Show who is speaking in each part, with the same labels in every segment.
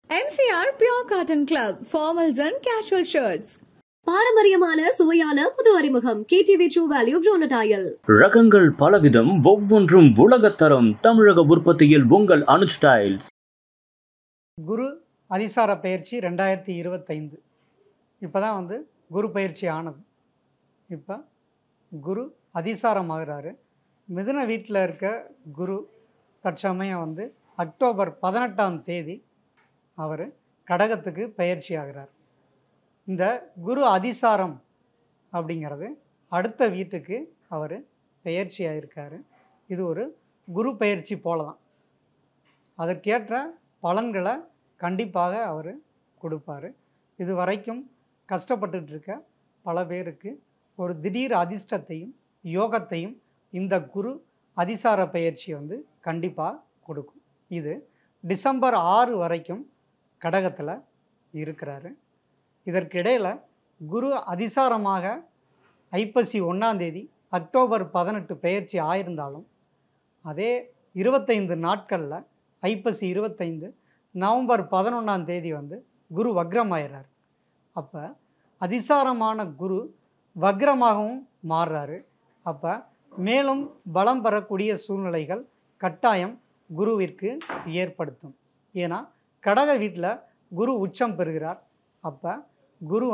Speaker 1: MCR Pure Cotton Club, formals and casual shirts.
Speaker 2: பாரம்பரியமான சுவையான புது அறிமுகம் KTV True Value Bronadile.
Speaker 3: ரகங்கள் பலவிதம், ஒவ்வொன்றும் உலகத்தரம். தமிழக உற்பத்தியில் உங்கள் அனுஜ் ஸ்டைல்ஸ்.
Speaker 4: குரு அதிசார பயிற்சி 2025 இப்போ தான் குரு பயிற்சி ஆனது. இப்போ குரு அதிசாரம் ஆகிறாரு. மிதுன வீட்டில் இருக்க குரு தற்சமயம் அக்டோபர் 18ஆம் தேதி அவர் கடகத்துக்கு பயிற்சி ஆகிறார். இந்த குரு அதிசாரம் அப்படிங்கிறது அடுத்த வீட்டுக்கு அவர் பயிற்சி ஆகியிருக்காரு. இது ஒரு குரு பயிற்சி போல தான். அதற்கேற்ற பலன்களை கண்டிப்பாக அவர் கொடுப்பார். இது வரைக்கும் கஷ்டப்பட்டுட்டு இருக்க பல பேருக்கு ஒரு திடீர் அதிர்ஷ்டத்தையும் யோகத்தையும் இந்த குரு அதிசார பயிற்சி கண்டிப்பாக கொடுக்கும். இது டிசம்பர் 6 வரைக்கும் கடகத்தில் இருக்கிறாரு. இதற்கிடையில் குரு அதிசாரமாக ஐப்பசி 1ஆம் தேதி அக்டோபர் 18 பயிற்சி ஆயிருந்தாலும் அதே 25 நாட்களில் ஐப்பசி 25 நவம்பர் 11ஆம் தேதி குரு வக்ரமாயிறார். அப்போ அதிசாரமான குரு வக்ரமாகவும் மாறுறாரு. அப்போ மேலும் பலம் பெறக்கூடிய சூழ்நிலைகள் கட்டாயம் குருவிற்கு ஏற்படுத்தும். ஏன்னா கடக வீட்டில் குரு உச்சம் பெறுகிறார். அப்போ குரு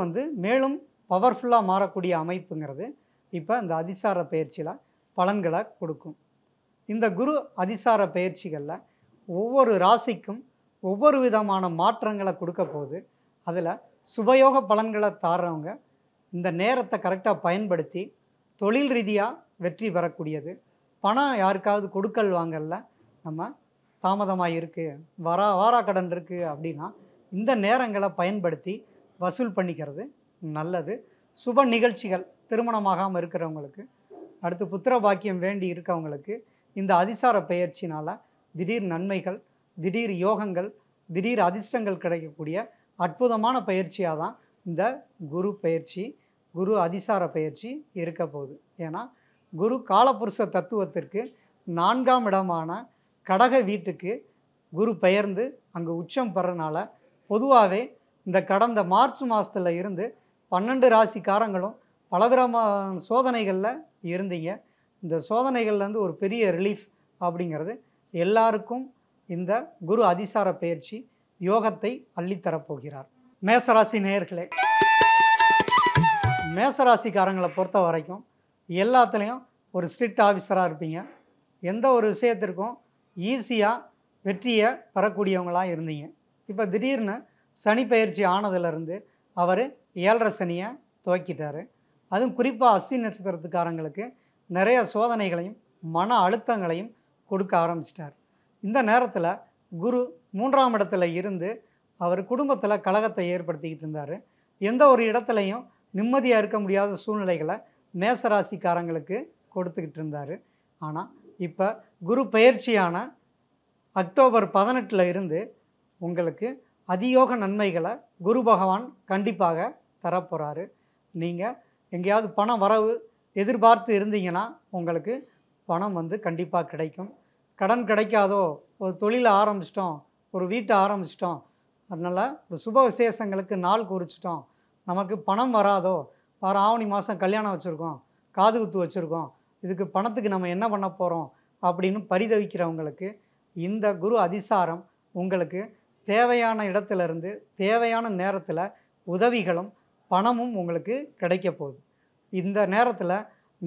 Speaker 4: மேலும் பவர்ஃபுல்லாக மாறக்கூடிய அமைப்புங்கிறது இப்போ இந்த அதிசார பயிற்சியில் பலன்களை கொடுக்கும். இந்த குரு அதிசார பயிற்சிகளில் ஒவ்வொரு ராசிக்கும் ஒவ்வொரு விதமான மாற்றங்களை கொடுக்க போகுது. அதில் சுபயோக பலன்களை தாரவங்க இந்த நேரத்தை கரெக்டாக பயன்படுத்தி தொழில் ரீதியாக வெற்றி பெறக்கூடியது. பணம் யாருக்காவது கொடுக்கல் வாங்கல நம்ம தாமதமாக இருக்குது, வாரா கடன் இருக்குது அப்படின்னா இந்த நேரங்களை பயன்படுத்தி வசூல் பண்ணிக்கிறது நல்லது. சுப நிகழ்ச்சிகள், திருமணமாகாமல் இருக்கிறவங்களுக்கு, அடுத்து புத்திர பாக்கியம் வேண்டி இருக்கவங்களுக்கு இந்த அதிசார பயிற்சினால் திடீர் நன்மைகள், திடீர் யோகங்கள், திடீர் அதிர்ஷ்டங்கள் கிடைக்கக்கூடிய அற்புதமான பயிற்சியாக தான் இந்த குரு பயிற்சி, குரு அதிசார பயிற்சி இருக்க போகுது. ஏன்னா குரு காலபுருஷ தத்துவத்திற்கு 4ஆம் இடமான கடக வீட்டுக்கு குரு பெயர்ந்து அங்கே உச்சம் பெறனால பொதுவாகவே இந்த கடந்த மார்ச் மாதத்தில் இருந்து 12 ராசிக்காரங்களும் பலவிதமான சோதனைகளில் இருந்தீங்க. இந்த சோதனைகள்லேருந்து ஒரு பெரிய ரிலீஃப் அப்படிங்கிறது எல்லாருக்கும் இந்த குரு அதிசார பயிற்சி யோகத்தை அள்ளித்தரப்போகிறார். மேசராசி நேயர்களே, மேசராசிக்காரங்களை பொறுத்த வரைக்கும் எல்லாத்துலேயும் ஒரு ஸ்ட்ரிக்ட் ஆஃபீஸராக இருப்பீங்க. எந்த ஒரு விஷயத்திற்கும் ஈஸியாக வெற்றியை பெறக்கூடியவங்களாக இருந்தீங்க. இப்போ திடீர்னு சனி பயிற்சி ஆனதுலேருந்து அவர் 7.5 சனியை துவக்கிட்டார். அதுவும் குறிப்பாக அஸ்வினி நட்சத்திரத்துக்காரங்களுக்கு நிறைய சோதனைகளையும் மன அழுத்தங்களையும் கொடுக்க ஆரம்பிச்சிட்டார். இந்த நேரத்தில் குரு 3ஆம் இடத்துல இருந்து அவர் குடும்பத்தில் கலகத்தை ஏற்படுத்திக்கிட்டு இருந்தார். எந்த ஒரு இடத்துலையும் நிம்மதியாக இருக்க முடியாத சூழ்நிலைகளை மேசராசிக்காரங்களுக்கு கொடுத்துக்கிட்டு இருந்தார். ஆனால் இப்போ குரு பயிற்சியான அக்டோபர் 18 இருந்து உங்களுக்கு அதியோக நன்மைகளை குரு பகவான் கண்டிப்பாக தரப்போகிறாரு. நீங்கள் எங்கேயாவது பணம் வரவு எதிர்பார்த்து இருந்தீங்கன்னா உங்களுக்கு பணம் கண்டிப்பாக கிடைக்கும். கடன் கிடைக்காதோ, ஒரு தொழிலை ஆரம்பிச்சிட்டோம், ஒரு வீட்டை ஆரம்பிச்சிட்டோம், அதனால் ஒரு சுப விசேஷங்களுக்கு நாள் குறிச்சிட்டோம், நமக்கு பணம் வராதோ, வர ஆவணி மாதம் கல்யாணம் வச்சுருக்கோம், காது குத்து வச்சுருக்கோம், இதுக்கு பணத்துக்கு நம்ம என்ன பண்ண போகிறோம் அப்படின்னு பரிதவிக்கிறவங்களுக்கு இந்த குரு அதிசாரம் உங்களுக்கு தேவையான இடத்துலேருந்து தேவையான நேரத்தில் உதவிகளும் பணமும் உங்களுக்கு கிடைக்க போகுது. இந்த நேரத்தில்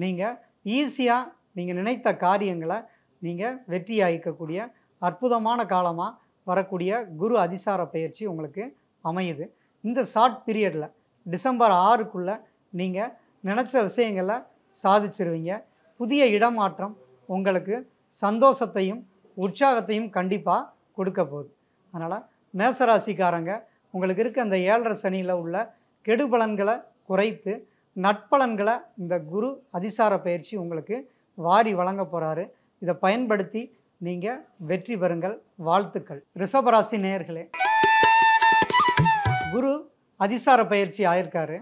Speaker 4: நீங்கள் ஈஸியாக நீங்கள் நினைத்த காரியங்களை நீங்கள் வெற்றியாகிக்கக்கூடிய அற்புதமான காலமாக வரக்கூடிய குரு அதிசார பயிற்சி உங்களுக்கு அமையுது. இந்த ஷார்ட் பீரியடில் டிசம்பர் 6க்குள்ளே நீங்கள் நினச்ச விஷயங்களை சாதிச்சிருவீங்க. புதிய இடமாற்றம் உங்களுக்கு சந்தோஷத்தையும் உற்சாகத்தையும் கண்டிப்பாக கொடுக்க போகுது. அதனால் மேசராசிக்காரங்க உங்களுக்கு இருக்க அந்த 7.5 சனியில் உள்ள கெடு பலன்களை குறைத்து நட்பலன்களை இந்த குரு அதிசார பயிற்சி உங்களுக்கு வாரி வழங்க போகிறாரு. இதை பயன்படுத்தி நீங்கள் வெற்றி பெறுங்கள். வாழ்த்துக்கள். ரிஷபராசி நேயர்களே, குரு அதிசார பயிற்சி ஆயிருக்காரு.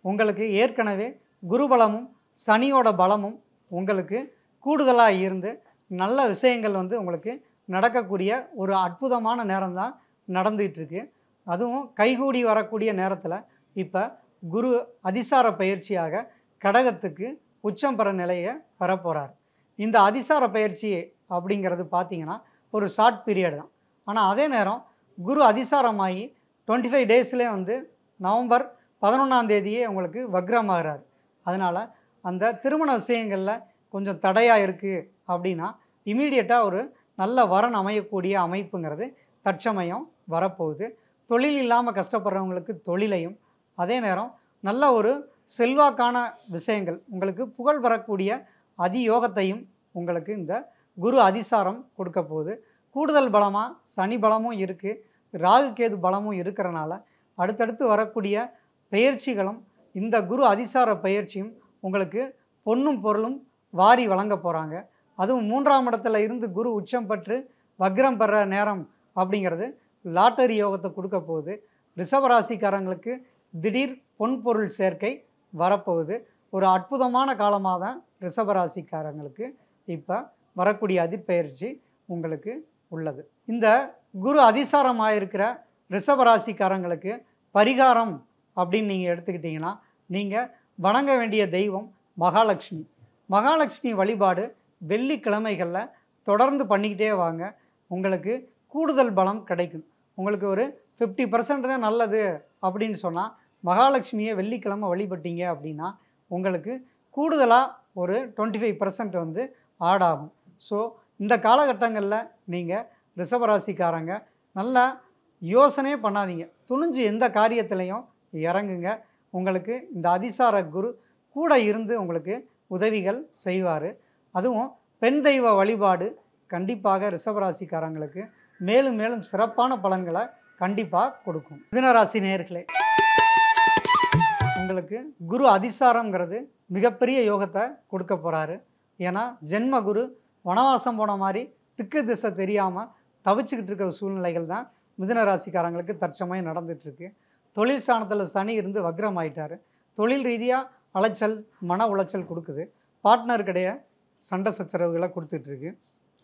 Speaker 4: உங்களுக்கு ஏற்கனவே குரு பலமும் சனியோட பலமும் உங்களுக்கு கூடுதலாக இருந்து நல்ல விஷயங்கள் உங்களுக்கு நடக்கக்கூடிய ஒரு அற்புதமான நேரம் தான் நடந்துகிட்டு இருக்கு. அதுவும் கைகூடி வரக்கூடிய நேரத்தில் இப்போ குரு அதிசார பயிற்சியாக கடகத்துக்கு உச்சம் பெற நிலையை பெறப்போகிறார். இந்த அதிசார பயிற்சி அப்படிங்கிறது பார்த்திங்கன்னா ஒரு ஷார்ட் பீரியட் தான். ஆனால் அதே நேரம் குரு அதிசாரமாகி 25 டேஸ்லேயே வந்து நவம்பர் 11 உங்களுக்கு வக்ரமாகிறார். அதனால் அந்த திருமண விஷயங்களில் கொஞ்சம் தடையாக இருக்குது அப்படின்னா இமீடியட்டாக ஒரு நல்ல வரன் அமையக்கூடிய அமைப்புங்கிறது தற்சமயம் வரப்போகுது. தொழில் இல்லாமல் கஷ்டப்படுறவங்களுக்கு தொழிலையும், அதே நேரம் நல்ல ஒரு செல்வாக்கான விஷயங்கள், உங்களுக்கு புகழ் வரக்கூடிய அதியோகத்தையும் உங்களுக்கு இந்த குரு அதிசாரம் கொடுக்க போகுது. கூடுதல் பலமாக சனி பலமும் இருக்குது, ராகு கேது பலமும் இருக்கிறனால அடுத்தடுத்து வரக்கூடிய பயிற்சிகளும் இந்த குரு அதிசார பயிற்சியும் உங்களுக்கு பொன்னும் பொருளும் வாரி வழங்க போகிறாங்க. அதுவும் 3ஆம் இடத்துல இருந்து குரு உச்சம் பெற்று வக்ரம் பெற நேரம் அப்படிங்கிறது லாட்டரி யோகத்தை கொடுக்க போகுது. ரிஷபராசிக்காரங்களுக்கு திடீர் பொன் பொருள் சேர்க்கை வரப்போகுது. ஒரு அற்புதமான காலமாக தான் ரிஷபராசிக்காரங்களுக்கு இப்போ வரக்கூடிய அதிப்பெயர்ச்சி உங்களுக்கு உள்ளது. இந்த குரு அதிசாரமாக இருக்கிற ரிஷபராசிக்காரங்களுக்கு பரிகாரம் அப்படின்னு நீங்கள் எடுத்துக்கிட்டிங்கன்னா நீங்கள் வணங்க வேண்டிய தெய்வம் மகாலட்சுமி. மகாலட்சுமி வழிபாடு வெள்ளிக்கிழமைகளில் தொடர்ந்து பண்ணிக்கிட்டே வாங்க. உங்களுக்கு கூடுதல் பலம் கிடைக்கும். உங்களுக்கு ஒரு 50% தான் நல்லது அப்படின்னு சொன்னால் மகாலட்சுமியை வெள்ளிக்கிழமை வழிபட்டீங்க அப்படின்னா உங்களுக்கு கூடுதலாக ஒரு 25% வந்து ஆட் ஆகும். ஸோ இந்த காலகட்டங்களில் நீங்கள் ரிஷபராசிக்காரங்க நல்லா யோசனையே பண்ணாதீங்க, துணிஞ்சு எந்த காரியத்திலையும் இறங்குங்க. உங்களுக்கு இந்த அதிசார குரு கூட இருந்து உங்களுக்கு உதவிகள் செய்வார். அதுவும் பெண் தெய்வ வழிபாடு கண்டிப்பாக ரிஷபராசிக்காரங்களுக்கு மேலும் மேலும் சிறப்பான பலன்களை கண்டிப்பாக கொடுக்கும். மிதுனராசி நேயர்களே, உங்களுக்கு குரு அதிசாரங்கிறது மிகப்பெரிய யோகத்தை கொடுக்க போகிறாரு. ஏன்னா ஜென்ம குரு வனவாசம் போன மாதிரி திக்கு திசை தெரியாமல் தவிச்சுக்கிட்டு இருக்க சூழ்நிலைகள் தான் மிதுனராசிக்காரங்களுக்கு தற்சமயம் நடந்துகிட்ருக்கு. தொழில் ஸ்தானத்தில் சனி இருந்து வக்ரம் ஆயிட்டார். தொழில் ரீதியாக அலைச்சல், மன உளைச்சல் கொடுக்குது. பார்ட்னருக்கிடையே சண்டை சச்சரவுகளை கொடுத்துட்ருக்கு.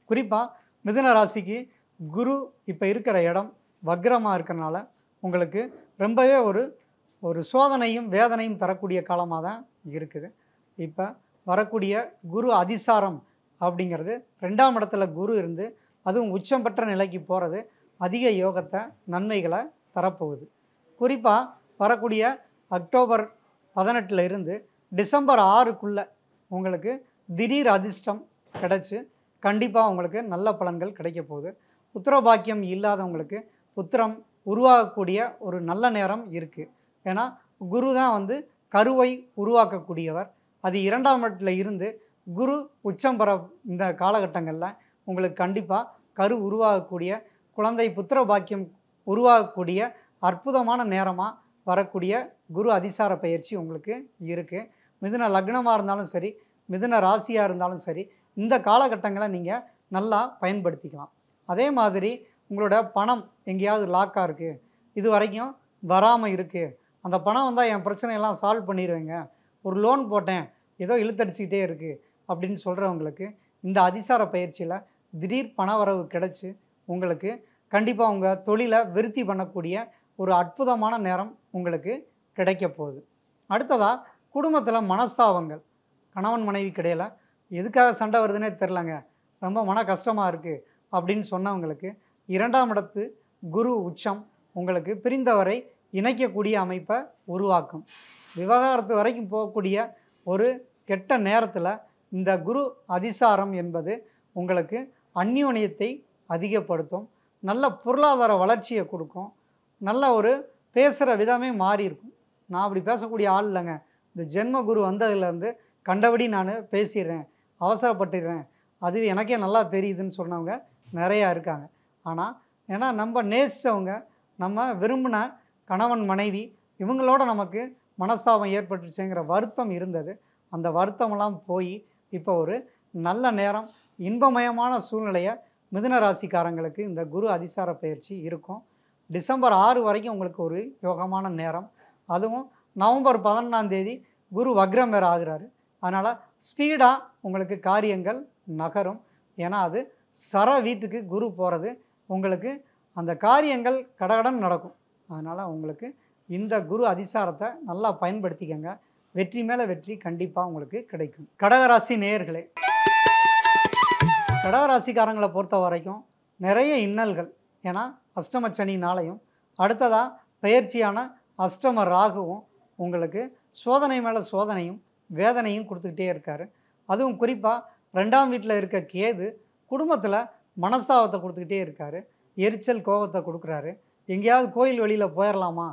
Speaker 4: குறிப்பாக மிதுன ராசிக்கு குரு இப்போ இருக்கிற இடம் வக்ரமாக இருக்கிறனால உங்களுக்கு ரொம்பவே ஒரு சோதனையும் வேதனையும் தரக்கூடிய காலமாக தான் இருக்குது. இப்போ வரக்கூடிய குரு அதிசாரம் அப்படிங்கிறது 2ஆம் இடத்துல குரு இருந்து அதுவும் உச்சம் பெற்ற நிலைக்கு போகிறது அதிக யோகத்தை, நன்மைகளை தரப்போகுது. குறிப்பாக வரக்கூடிய அக்டோபர் 18 இருந்து டிசம்பர் 6க்குள்ளே உங்களுக்கு திடீர் அதிர்ஷ்டம் கிடச்சி கண்டிப்பாக உங்களுக்கு நல்ல பலன்கள் கிடைக்க போகுது. புத்திரபாக்கியம் இல்லாதவங்களுக்கு புத்திரம் உருவாகக்கூடிய ஒரு நல்ல நேரம் இருக்குது. ஏன்னா குரு தான் வந்து கருவை உருவாக்கக்கூடியவர். அது 2ஆம் இடத்துல இருந்து குரு உச்சம் பெற இந்த காலகட்டங்களில் உங்களுக்கு கண்டிப்பாக கரு உருவாகக்கூடிய, குழந்தை புத்திர பாக்கியம் உருவாகக்கூடிய அற்புதமான நேரமாக வரக்கூடிய குரு அதிசார பயிற்சி உங்களுக்கு இருக்குது. மிதுன லக்னமாக இருந்தாலும் சரி, மிதுன ராசியாக இருந்தாலும் சரி, இந்த காலகட்டங்களை நீங்கள் நல்லா பயன்படுத்திக்கலாம். அதே மாதிரி உங்களோட பணம் எங்கேயாவது லாக்காக இருக்குது, இது வரைக்கும் வராமல் இருக்குது, அந்த பணம் வந்தால் என் பிரச்சனையெல்லாம் சால்வ் பண்ணிடுவேங்க, ஒரு லோன் போட்டேன் ஏதோ இழுத்தடிச்சிக்கிட்டே இருக்குது அப்படின்னு சொல்கிறவங்களுக்கு இந்த அதிசார பயிற்சியில் திடீர் பணவரவு கிடச்சி உங்களுக்கு கண்டிப்பாக உங்கள் தொழிலை விருத்தி பண்ணக்கூடிய ஒரு அற்புதமான நேரம் உங்களுக்கு கிடைக்க போகுது. அடுத்ததாக குடும்பத்தில் மனஸ்தாபங்கள், கணவன் மனைவி கிடையில எதுக்காக சண்டை வருதுன்னே தெரிலங்க, ரொம்ப மன கஷ்டமாக இருக்குது அப்படின்னு சொன்னவங்களுக்கு 2ஆம் இடத்து குரு உச்சம் உங்களுக்கு பிரிந்தவரை இணைக்கக்கூடிய அமைப்பை உருவாக்கும். விவகாரத்து வரைக்கும் போகக்கூடிய ஒரு கெட்ட நேரத்தில் இந்த குரு அதிசாரம் என்பது உங்களுக்கு அந்யோன்யத்தை அதிகப்படுத்தும், நல்ல பொருளாதார வளர்ச்சியை கொடுக்கும், நல்ல ஒரு பேசுகிற விதமே மாறி இருக்கும். நான் அப்படி பேசக்கூடிய ஆள் இல்லைங்க, இந்த ஜென்ம குரு வந்ததுலேருந்து கண்டபடி நான் பேசிடுறேன், அவசரப்பட்டுடுறேன், அது எனக்கே நல்லா தெரியுதுன்னு சொன்னவங்க நிறையா இருக்காங்க. ஆனால் ஏன்னா நம்ம நேசித்தவங்க, நம்ம விரும்பின கணவன் மனைவி இவங்களோட நமக்கு மனஸ்தாபம் ஏற்பட்டுச்சுங்கிற வருத்தம் இருந்தது. அந்த வருத்தமெல்லாம் போய் இப்போ ஒரு நல்ல நேரம், இன்பமயமான சூழ்நிலையை மிதுன ராசிக்காரங்களுக்கு இந்த குரு அதிசார பயிற்சி இருக்கும். டிசம்பர் 6 வரைக்கும் உங்களுக்கு ஒரு யோகமான நேரம். அதுவும் நவம்பர் 11 குரு வக்ரம் வேறு ஆகிறாரு. அதனால் ஸ்பீடாக உங்களுக்கு காரியங்கள் நகரும். ஏன்னா அது சர வீட்டுக்கு குரு போகிறது உங்களுக்கு அந்த காரியங்கள் கடகடன் நடக்கும். அதனால் உங்களுக்கு இந்த குரு அதிசாரத்தை நல்லா பயன்படுத்திக்கங்க. வெற்றி மேலே வெற்றி கண்டிப்பாக உங்களுக்கு கிடைக்கும். கடகராசி நேயர்களே, கடகராசிக்காரங்களை பொறுத்த வரைக்கும் நிறைய இன்னல்கள். ஏன்னா அஷ்டம சனினாலையும் அடுத்ததாக பெயர்ச்சியான அஷ்டம ராகுவும் உங்களுக்கு சோதனை மேலே சோதனையும் வேதனையும் கொடுத்துக்கிட்டே இருக்கார். அதுவும் குறிப்பாக 2ஆம் வீட்டில் இருக்க கேது குடும்பத்தில் மனஸ்தாபத்தை கொடுத்துக்கிட்டே இருக்கார். எரிச்சல் கோபத்தை கொடுக்குறாரு. எங்கேயாவது கோயில் வெளியில் போயிடலாமா,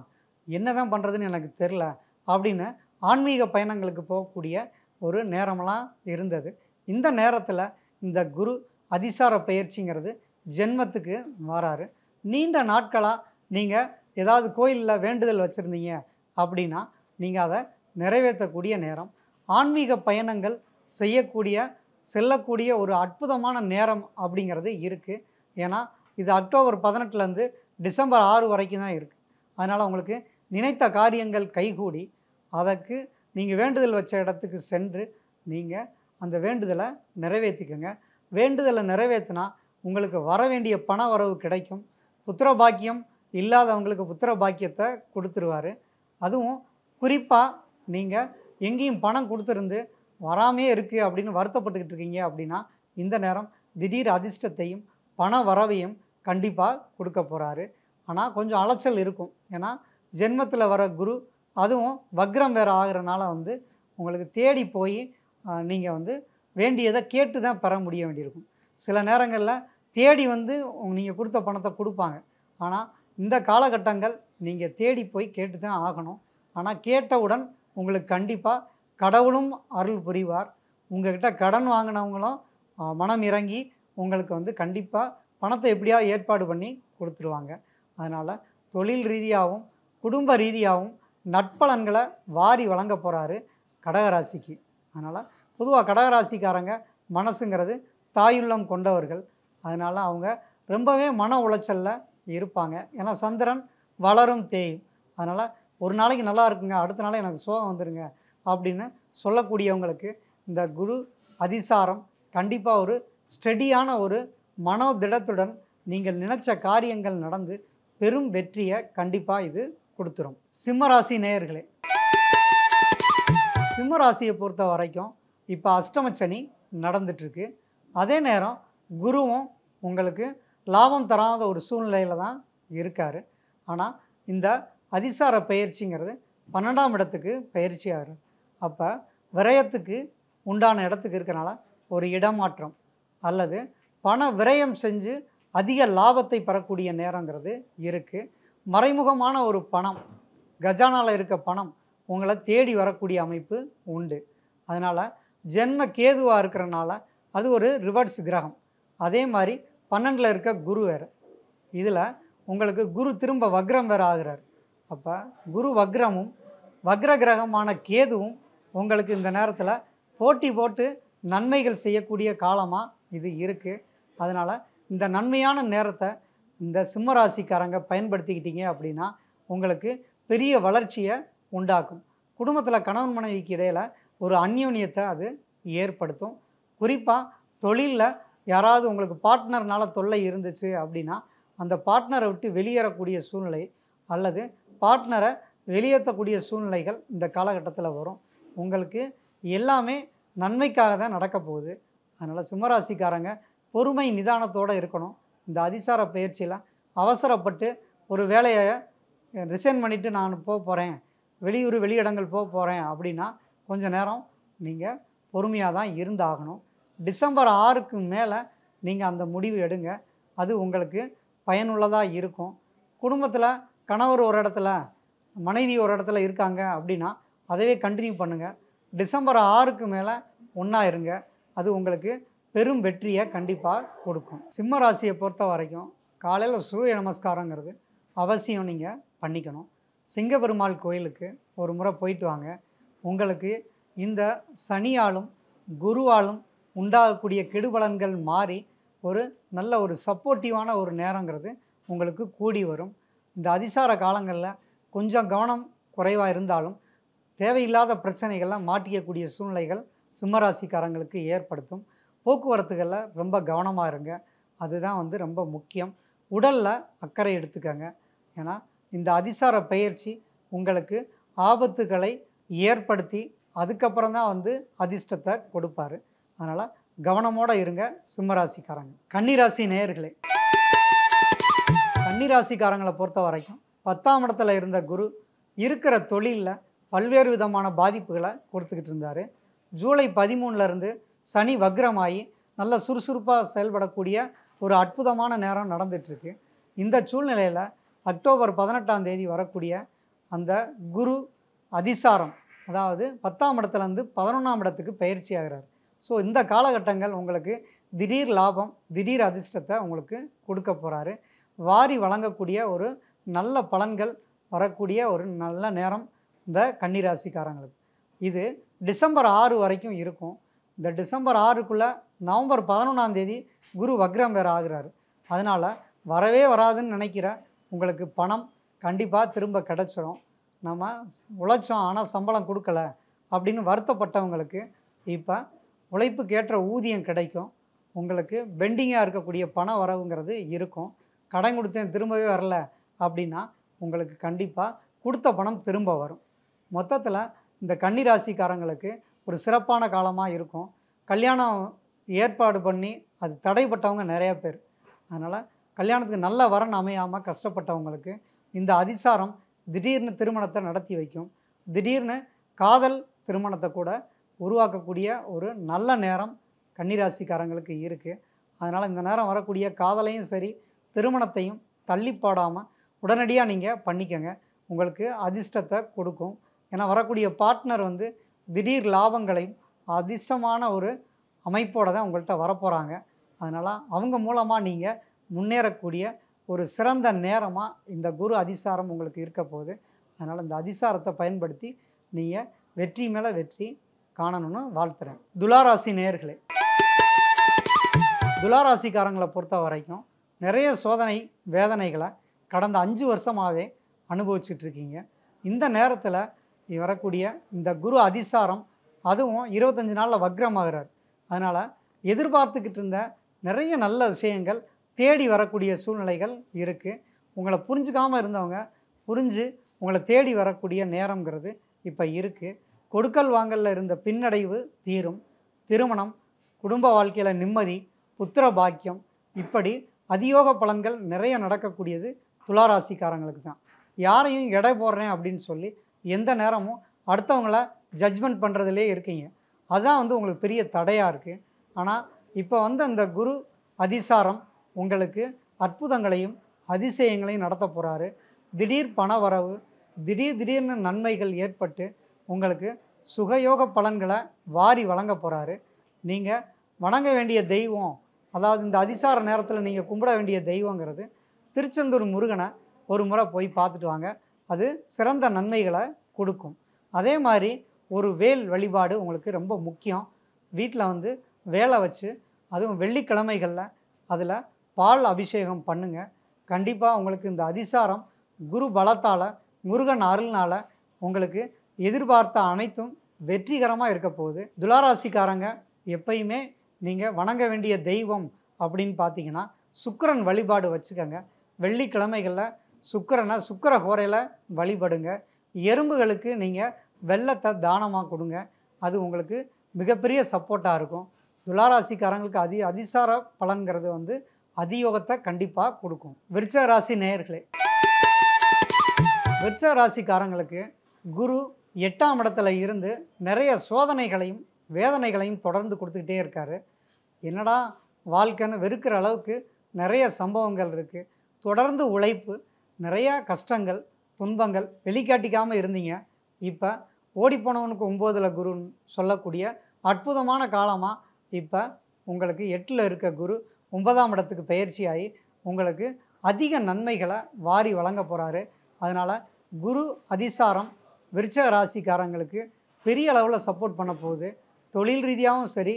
Speaker 4: என்ன தான் பண்ணுறதுன்னு எனக்கு தெரில அப்படின்னு ஆன்மீக பயணங்களுக்கு போகக்கூடிய ஒரு நேரமெல்லாம் இருந்தது. இந்த நேரத்தில் இந்த குரு அதிசார பயிற்சிங்கிறது ஜென்மத்துக்கு வராரு. நீண்ட நாட்களாக நீங்கள் ஏதாவது கோயிலில் வேண்டுதல் வச்சுருந்தீங்க அப்படின்னா நீங்கள் அதை நிறைவேற்றக்கூடிய நேரம். ஆன்மீக பயணங்கள் செல்லக்கூடிய ஒரு அற்புதமான நேரம் அப்படிங்கிறது இருக்குது. ஏன்னா இது அக்டோபர் 18லேருந்து டிசம்பர் 6 வரைக்கும் தான் இருக்குது. அதனால் உங்களுக்கு நினைத்த காரியங்கள் கைகூடி அதற்கு நீங்கள் வேண்டுதல் வச்ச இடத்துக்கு சென்று நீங்கள் அந்த வேண்டுதலை நிறைவேற்றிக்கோங்க. வேண்டுதலை நிறைவேற்றினா உங்களுக்கு வர வேண்டிய பண வரவு கிடைக்கும். புத்திர பாக்கியம் இல்லாதவங்களுக்கு புத்திர பாக்கியத்தை கொடுத்துருவார். அதுவும் குறிப்பாக நீங்கள் எங்கேயும் பணம் கொடுத்துருந்து வராமே இருக்குது அப்படின்னு வருத்தப்பட்டுக்கிட்டு இருக்கீங்க அப்படின்னா இந்த நேரம் திடீர் அதிர்ஷ்டத்தையும் பண வரவையும் கண்டிப்பாக கொடுக்க போகிறாரு. ஆனால் கொஞ்சம் அலைச்சல் இருக்கும். ஏன்னா ஜென்மத்தில் வர குரு அதுவும் வக்ரம் வேறு ஆகிறனால உங்களுக்கு தேடி போய் நீங்கள் வேண்டியதை கேட்டு தான் பெற முடிய வேண்டியிருக்கும். சில நேரங்களில் தேடி நீங்கள் கொடுத்த பணத்தை கொடுப்பாங்க. ஆனால் இந்த காலகட்டங்கள் நீங்கள் தேடி போய் கேட்டு தான் ஆகணும். ஆனால் கேட்டவுடன் உங்களுக்கு கண்டிப்பாக கடவுளும் அருள் புரிவார். உங்கள்கிட்ட கடன் வாங்கினவங்களும் மனம் இறங்கி உங்களுக்கு கண்டிப்பாக பணத்தை எப்படியாவது ஏற்பாடு பண்ணி கொடுத்துருவாங்க. அதனால் தொழில் ரீதியாகவும் குடும்ப ரீதியாகவும் நட்பலன்களை வாரி வழங்க போகிறாரு கடகராசிக்கு. அதனால் பொதுவாக கடகராசிக்காரங்க மனசுங்கிறது தாயுள்ளம் கொண்டவர்கள். அதனால் அவங்க ரொம்பவே மன உளைச்சலில் இருப்பாங்க. ஏன்னா சந்திரன் வளரும் தேயும். அதனால் ஒரு நாளைக்கு நல்லா இருக்குங்க, அடுத்த நாளே எனக்கு சோகம் வந்துடுங்க அப்படின்னு சொல்லக்கூடியவங்களுக்கு இந்த குரு அதிசாரம் கண்டிப்பாக ஒரு ஸ்டெடியான ஒரு மனோதிடத்துடன் நீங்கள் நினைச்ச காரியங்கள் நடந்து பெரும் வெற்றியை கண்டிப்பாக இது கொடுத்துரும். சிம்மராசி நேயர்களே, சிம்மராசியை பொறுத்த வரைக்கும் இப்போ அஷ்டமச்சனி நடந்துட்டுருக்கு. அதே நேரம் குருவும் உங்களுக்கு லாபம் தராத ஒரு சூழ்நிலையில் தான் இருக்கார். ஆனால் இந்த அதிசார பயிற்சிங்கிறது 12ஆம் இடத்துக்கு பயிற்சி ஆகிறார். அப்போ விரயத்துக்கு உண்டான இடத்துக்கு இருக்கனால ஒரு இடமாற்றம் அல்லது பண விரயம் செஞ்சு அதிக லாபத்தை பெறக்கூடிய நேரங்கிறது இருக்குது. மறைமுகமான ஒரு பணம், கஜானாவில் இருக்க பணம் உங்களை தேடி வரக்கூடிய அமைப்பு உண்டு. அதனால் ஜென்ம கேதுவாக இருக்கிறனால அது ஒரு ரிவர்ஸ் கிரகம். அதே மாதிரி 12ல் இருக்க குரு வேறு. இதில் உங்களுக்கு குரு திரும்ப வக்ரம் வேறு ஆகிறார். அப்போ குரு வக்ரமும் வக்ர கிரகமான கேதுவும் உங்களுக்கு இந்த நேரத்தில் போட்டி போட்டு நன்மைகள் செய்யக்கூடிய காலமாக இது இருக்குது. அதனால் இந்த நன்மையான நேரத்தை இந்த சிம்மராசிக்காரங்க பயன்படுத்திக்கிட்டீங்க அப்படின்னா உங்களுக்கு பெரிய வளர்ச்சியை உண்டாக்கும். குடும்பத்தில் கணவன் மனைவிக்கு இடையில் ஒரு அந்யோன்யத்தை அது ஏற்படுத்தும். குறிப்பாக தொழிலில் யாராவது உங்களுக்கு பார்ட்னர்னால தொல்லை இருந்துச்சு அப்படின்னா அந்த பார்ட்னரை விட்டு வெளியேறக்கூடிய சூழ்நிலை அல்லது பார்ட்னரை வெளியேற்றக்கூடிய சூழ்நிலைகள் இந்த காலகட்டத்தில் வரும். உங்களுக்கு எல்லாமே நன்மைக்காக தான் நடக்க போகுது. அதனால் சிம்மராசிக்காரங்க பொறுமை நிதானத்தோடு இருக்கணும். இந்த அதிசார பயிற்சியில் அவசரப்பட்டு ஒரு வேலையை ரிசைன் பண்ணிவிட்டு நான் போக போகிறேன், வெளியிடங்கள் போக போகிறேன் அப்படின்னா கொஞ்சம் நேரம் நீங்கள் பொறுமையாக தான் இருந்தாகணும். டிசம்பர் 6க்கு மேலே நீங்கள் அந்த முடிவு எடுங்க. அது உங்களுக்கு பயனுள்ளதாக இருக்கும். குடும்பத்தில் கணவர் ஒரு இடத்துல மனைவி ஒரு இடத்துல இருக்காங்க அப்படின்னா அதவே கண்டினியூ பண்ணுங்கள். டிசம்பர் 6க்கு மேலே ஒன்றா இருங்க. அது உங்களுக்கு பெரும் வெற்றியை கண்டிப்பாக கொடுக்கும். சிம்ம ராசியை பொறுத்த வரைக்கும் காலையில் சூரிய நமஸ்காரங்கிறது அவசியம் நீங்கள் பண்ணிக்கணும். சிங்கப்பெருமாள் கோயிலுக்கு ஒரு முறை போயிட்டு வாங்க. உங்களுக்கு இந்த சனியாலும் குருவாலும் உண்டாகக்கூடிய கெடுபலன்கள் மாறி ஒரு நல்ல ஒரு சப்போர்ட்டிவான ஒரு நேரங்கிறது உங்களுக்கு கூடி வரும். இந்த அதிசார காலங்களில் கொஞ்சம் கவனம் குறைவாக இருந்தாலும் தேவையில்லாத பிரச்சனைகள்லாம் மாட்டிக்கக்கூடிய சூழ்நிலைகள் சிம்மராசிக்காரங்களுக்கு ஏற்படுத்தும். போக்குவரத்துகளில் ரொம்ப கவனமாக இருங்க. அதுதான் ரொம்ப முக்கியம். உடலில் அக்கறை எடுத்துக்கங்க. ஏன்னா இந்த அதிசார பயிற்சி உங்களுக்கு ஆபத்துகளை ஏற்படுத்தி அதுக்கப்புறம் தான் அதிர்ஷ்டத்தை கொடுப்பாரு. அதனால் கவனமோடு இருங்க சிம்மராசிக்காரங்க. கன்னிராசி நேயர்களே, கன்னிராசிக்காரங்களை பொறுத்த வரைக்கும் 10ஆம் இடத்துல இருந்த குரு இருக்கிற தொழிலில் பல்வேறு விதமான பாதிப்புகளை கொடுத்துக்கிட்டு இருந்தார். ஜூலை 13லேருந்து சனி வக்ரமாகி நல்ல சுறுசுறுப்பாக செயல்படக்கூடிய ஒரு அற்புதமான நேரம் நடந்துகிட்ருக்கு. இந்த சூழ்நிலையில் அக்டோபர் 18ஆம் தேதி வரக்கூடிய அந்த குரு அதிசாரம், அதாவது 10ஆம் இடத்துலேருந்து 11ஆம் இடத்துக்கு பயிற்சி ஆகிறார். ஸோ இந்த காலகட்டங்கள் உங்களுக்கு திடீர் லாபம், திடீர் அதிர்ஷ்டத்தை உங்களுக்கு கொடுக்க போகிறாரு. வாரி வழங்கக்கூடிய ஒரு நல்ல பலன்கள் வரக்கூடிய ஒரு நல்ல நேரம் இந்த கன்னிராசிக்காரங்களுக்கு. இது டிசம்பர் 6 வரைக்கும் இருக்கும். இந்த டிசம்பர் 6க்குள்ளே நவம்பர் 11ஆம் தேதி குரு வக்ரம் வேறு ஆகிறாரு. அதனால் வரவே வராதுன்னு நினைக்கிற உங்களுக்கு பணம் கண்டிப்பாக திரும்ப கிடச்சிரும். நம்ம உழைச்சோம் ஆனால் சம்பளம் கொடுக்கல அப்படின்னு வருத்தப்பட்டவங்களுக்கு இப்போ உழைப்புக்கேற்ற ஊதியம் கிடைக்கும். உங்களுக்கு பெண்டிங்காக இருக்கக்கூடிய பண வரவுங்கிறது இருக்கும். கடன் கொடுத்தேன் திரும்பவே வரல அப்படின்னா உங்களுக்கு கண்டிப்பாக கொடுத்த பணம் திரும்ப வரும். மொத்தத்தில் இந்த கன்னிராசிக்காரங்களுக்கு ஒரு சிறப்பான காலமாக இருக்கும். கல்யாணம் ஏற்பாடு பண்ணி அது தடைப்பட்டவங்க நிறையா பேர். அதனால் கல்யாணத்துக்கு நல்ல வரன் அமையாமல் கஷ்டப்பட்டவங்களுக்கு இந்த அதிசாரம் திடீர்னு திருமணத்தை நடத்தி வைக்கும். திடீர்னு காதல் திருமணத்தை கூட உருவாக்கக்கூடிய ஒரு நல்ல நேரம் கன்னிராசிக்காரங்களுக்கு இருக்குது. அதனால் இந்த நேரம் வரக்கூடிய காதலையும் சரி திருமணத்தையும் தள்ளிப்பாடாமல் உடனடியாக நீங்கள் பண்ணிக்கங்க. உங்களுக்கு அதிர்ஷ்டத்தை கொடுக்கும். ஏன்னா வரக்கூடிய பார்ட்னர் திடீர் லாபங்களையும் அதிர்ஷ்டமான ஒரு அமைப்போடு தான் உங்கள்கிட்ட வரப்போகிறாங்க. அதனால் அவங்க மூலமாக நீங்கள் முன்னேறக்கூடிய ஒரு சிறந்த நேரமாக இந்த குரு அதிசாரம் உங்களுக்கு இருக்க போகுது. அதனால் இந்த அதிசாரத்தை பயன்படுத்தி நீங்கள் வெற்றி மேலே வெற்றி காணணும்னு வாழ்த்துறேன். துளாராசி நேயர்களே, துளாராசிக்காரங்களை பொறுத்த வரைக்கும் நிறைய சோதனை வேதனைகளை கடந்த 5 வருஷமாகவே அனுபவிச்சிட்ருக்கீங்க. இந்த நேரத்தில் வரக்கூடிய இந்த குரு அதிசாரம் அதுவும் 25 நாளில் வக்ரமாகிறார். அதனால் எதிர்பார்த்துக்கிட்டு இருந்த நிறைய நல்ல விஷயங்கள் தேடி வரக்கூடிய சூழ்நிலைகள் இருக்குது. உங்களை புரிஞ்சுக்காமல் இருந்தவங்க புரிஞ்சு உங்களை தேடி வரக்கூடிய நேரங்கிறது இப்போ இருக்குது. கொடுக்கல் வாங்கலில் இருந்த பின்னடைவு தீரும். திருமணம், குடும்ப வாழ்க்கையில் நிம்மதி, புத்திர பாக்கியம், இப்படி அதியோக பலன்கள் நிறைய நடக்கக்கூடியது துளாராசிக்காரங்களுக்கு தான். யாரையும் எடை போடுறேன் அப்படின்னு சொல்லி எந்த நேரமும் அடுத்தவங்கள ஜட்ஜ்மெண்ட் பண்ணுறதுலே இருக்கீங்க. அதுதான் உங்களுக்கு பெரிய தடையாக இருக்குது. ஆனால் இப்போ அந்த குரு அதிசாரம் உங்களுக்கு அற்புதங்களையும் அதிசயங்களையும் நடத்த போகிறாரு. திடீர் பண வரவு, திடீர்னு நன்மைகள் ஏற்பட்டு உங்களுக்கு சுகயோக பலன்களை வாரி வழங்க போகிறாரு. நீங்கள் வணங்க வேண்டிய தெய்வம், அதாவது இந்த அதிசார நேரத்தில் நீங்கள் கும்பிட வேண்டிய தெய்வங்கிறது திருச்செந்தூர் முருகனை ஒரு முறை போய் பார்த்துட்டு வாங்க. அது சிறந்த நன்மைகளை கொடுக்கும். அதே மாதிரி ஒரு வேல் வழிபாடு உங்களுக்கு ரொம்ப முக்கியம். வீட்டில் வேலை வச்சு அதுவும் வெள்ளிக்கிழமைகளில் அதில் பால் அபிஷேகம் பண்ணுங்கள். கண்டிப்பாக உங்களுக்கு இந்த அதிசாரம் குரு பலத்தால், முருகன் அருள்னால் உங்களுக்கு எதிர்பார்த்த அனைத்தும் வெற்றிகரமாக இருக்க போகுது. துளாராசிக்காரங்க எப்பயுமே நீங்கள் வணங்க வேண்டிய தெய்வம் அப்படின்னு பார்த்தீங்கன்னா சுக்கிரன் வழிபாடு வச்சுக்கோங்க. வெள்ளிக்கிழமைகளில் சுக்கிரனை சுக்கிர ஹோரையில் வழிபடுங்க. எறும்புகளுக்கு நீங்கள் வெள்ளத்தை தானமாக கொடுங்க. அது உங்களுக்கு மிகப்பெரிய சப்போர்ட்டாக இருக்கும். துளாராசிக்காரங்களுக்கு அதிசார பலன்கிறது அதியோகத்தை கண்டிப்பாக கொடுக்கும். விருச்சிக ராசி நேயர்களே, விருச்சிக ராசிக்காரங்களுக்கு குரு 8ஆம் இடத்துல இருந்து நிறைய சோதனைகளையும் வேதனைகளையும் தொடர்ந்து கொடுத்துக்கிட்டே இருக்கார். என்னடா வாழ்க்கைன்னு வெறுக்கிற அளவுக்கு நிறைய சம்பவங்கள் இருக்குது. தொடர்ந்து உழைப்பு, நிறையா கஷ்டங்கள், துன்பங்கள் வெளிக்காட்டிக்காமல் இருந்தீங்க. இப்போ ஓடிப்போனவனுக்கு 9ல் குருன்னு சொல்லக்கூடிய அற்புதமான காலமாக இப்போ உங்களுக்கு 8ல் இருக்க குரு 9ஆம் இடத்துக்கு பயிற்சியாகி உங்களுக்கு அதிக நன்மைகளை வாரி வழங்க போகிறாரு. அதனால் குரு அதிசாரம் விருச்சிக ராசிக்காரங்களுக்கு பெரிய அளவில் சப்போர்ட் பண்ண போகுது. தொழில் ரீதியாகவும் சரி,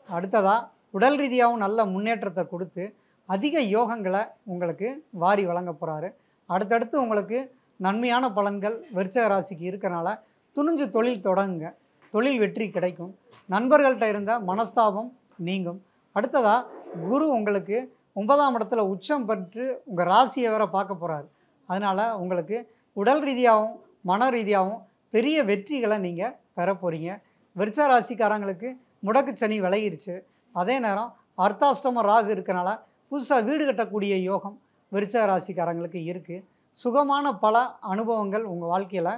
Speaker 4: அடுத்ததாக உடல் ரீதியாகவும் நல்ல முன்னேற்றத்தை கொடுத்து அதிக யோகங்களை உங்களுக்கு வாரி வழங்க போகிறாரு. அடுத்தடுத்து உங்களுக்கு நன்மையான பலன்கள் விருச்சிக ராசிக்கு இருக்கனால துணிஞ்சு தொழில் தொடங்குங்க. தொழில் வெற்றி கிடைக்கும். நண்பர்கள்ட்ட இருந்த மனஸ்தாபம் நீங்கும். அடுத்ததாக குரு உங்களுக்கு 9ஆம் இடத்துல உச்சம் பெற்று உங்கள் ராசியை வேற பார்க்க போகிறாரு. அதனால் உங்களுக்கு உடல் ரீதியாகவும் மன ரீதியாகவும் பெரிய வெற்றிகளை நீங்கள் பெற போகிறீங்க. விருச்ச ராசிக்காரங்களுக்கு முடக்கு சனி விலகிருச்சு. அதே நேரம் அர்த்தாஷ்டம ராகு இருக்கனால புதுசாக வீடு கட்டக்கூடிய யோகம் விருச்ச ராசிக்காரங்களுக்கு இருக்குது. சுகமான பல அனுபவங்கள் உங்கள் வாழ்க்கையில்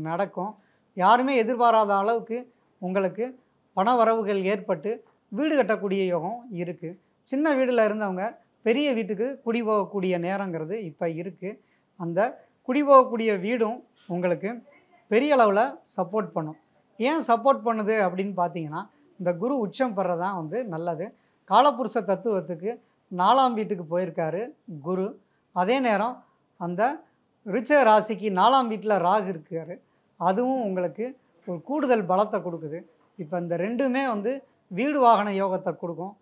Speaker 4: நடக்கும். யாருமே எதிர்பாராத அளவுக்கு உங்களுக்கு பண வரவுகள் ஏற்பட்டு வீடு கட்டக்கூடிய யோகம் இருக்குது. சின்ன வீட்டில் இருந்தவங்க பெரிய வீட்டுக்கு குடி போகக்கூடிய நேரங்கிறது இப்போ இருக்குது. அந்த குடி போகக்கூடிய வீடும் உங்களுக்கு பெரிய அளவில் சப்போர்ட் பண்ணும். ஏன் சப்போர்ட் பண்ணுது அப்படின்னு பார்த்தீங்கன்னா, இந்த குரு உச்சம் பெறதான் நல்லது. காலபுருஷ தத்துவத்துக்கு 4ஆம் வீட்டுக்கு போயிருக்காரு குரு. அதே நேரம் அந்த விருச்சிக ராசிக்கு 4ஆம் வீட்டில் ராகு இருக்காரு. அதுவும் உங்களுக்கு ஒரு கூடுதல் பலத்தை கொடுக்குது. இப்போ இந்த ரெண்டுமே வீடு வாகன யோகத்தை கொடுக்கும்.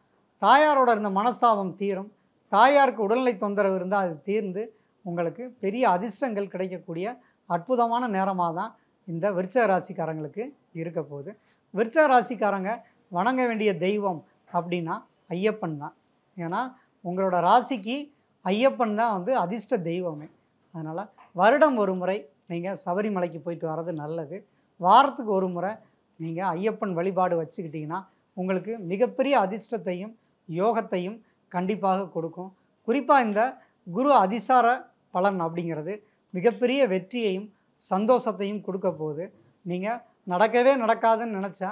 Speaker 4: தாயாரோட இருந்த மனஸ்தாபம் தீரும். தாயாருக்கு உடல்நிலை தொந்தரவு இருந்தால் அது தீர்ந்து உங்களுக்கு பெரிய அதிர்ஷ்டங்கள் கிடைக்கக்கூடிய அற்புதமான நேரமாக தான் இந்த விருச்சிக ராசிக்காரங்களுக்கு இருக்க போகுது. விருச்சிக ராசிக்காரங்க வணங்க வேண்டிய தெய்வம் அப்படின்னா ஐயப்பன் தான். ஏன்னா உங்களோட ராசிக்கு ஐயப்பன் தான் அதிர்ஷ்ட தெய்வமே. அதனால் வருடம் ஒரு முறை நீங்கள் சபரிமலைக்கு போயிட்டு வர்றது நல்லது. வாரத்துக்கு ஒரு முறை நீங்கள் ஐயப்பன் வழிபாடு வச்சுக்கிட்டிங்கன்னா உங்களுக்கு மிகப்பெரிய அதிர்ஷ்டத்தையும் யோகத்தையும் கண்டிப்பாக கொடுக்கும். குறிப்பாக இந்த குரு அதிசார பலன் அப்படிங்கிறது மிகப்பெரிய வெற்றியையும் சந்தோஷத்தையும் கொடுக்க போகுது. நீங்கள் நடக்கவே நடக்காதுன்னு நினச்சா